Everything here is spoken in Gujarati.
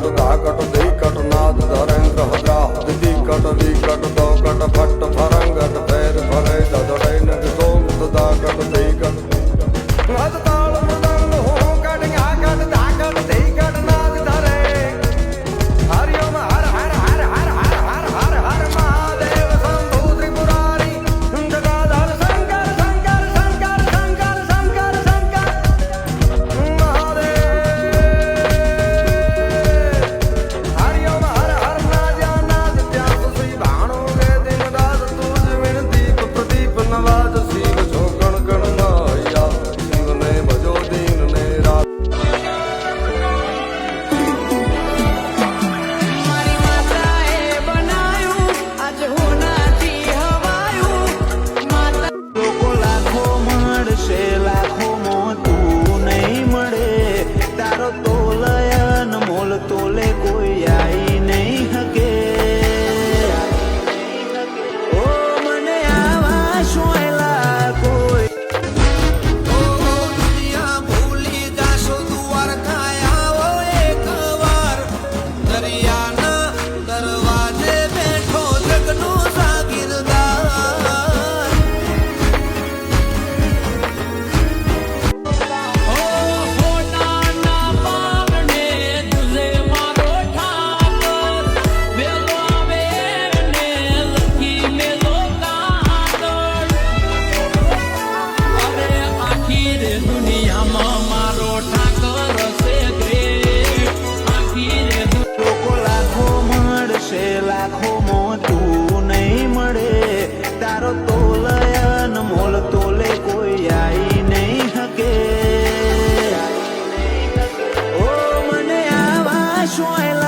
कट धा कट धी कट नाद धरेन्द्र हद्रा दिदी कट वी कट दो कट फट फरंगट फैर फरे दधड़े नग सोम दा कट धी कट हद ताल मृदंग हो कट या कट धा कट धी कट नाद धरे हरिओम हर हर हर हर हर हर हर हर महादेव शंभु त्रिपुरारी जगाधर शंकर शंकर शंकर शंकर शंकर शंकर महादेव हरिओम हर हर नाजा नाद त्यास श्री भाणो गे दिन रात तुझ विण दीप प्रदीप नवाज शिव छो कण कण माया शिव ने भजो दीन ने रात મારી માતાએ બનાયું આજ હોનાથી હવાયું માતા લોકો લાખો મળશે લાખો મોતું નહીં મળે તારો તોલયન મોલ તોલે કોઈ આઈ નહીં હકે ઓ મને આવા શોયલા કોઈ દુનિયા ભૂલી જાશો દ્વારકા આવો એકવાર દરિયાના દરવાજે બેઠો જગનો સાગીરદાર હોનાના પાવને તુઝે મારો ઠાકર વેલો આવે ને લખી મેલો કાતર અરે આખી રે દુનિયામાં મારો ઠાકર છે ગ્રેટ આખી રે લોકો લાખો મળશે લાખો મોતું નહીં મળે તારો તોલયન મોલ તોલે કોઈ આઈ નહીં હકે ઓ મને આવા શોયલા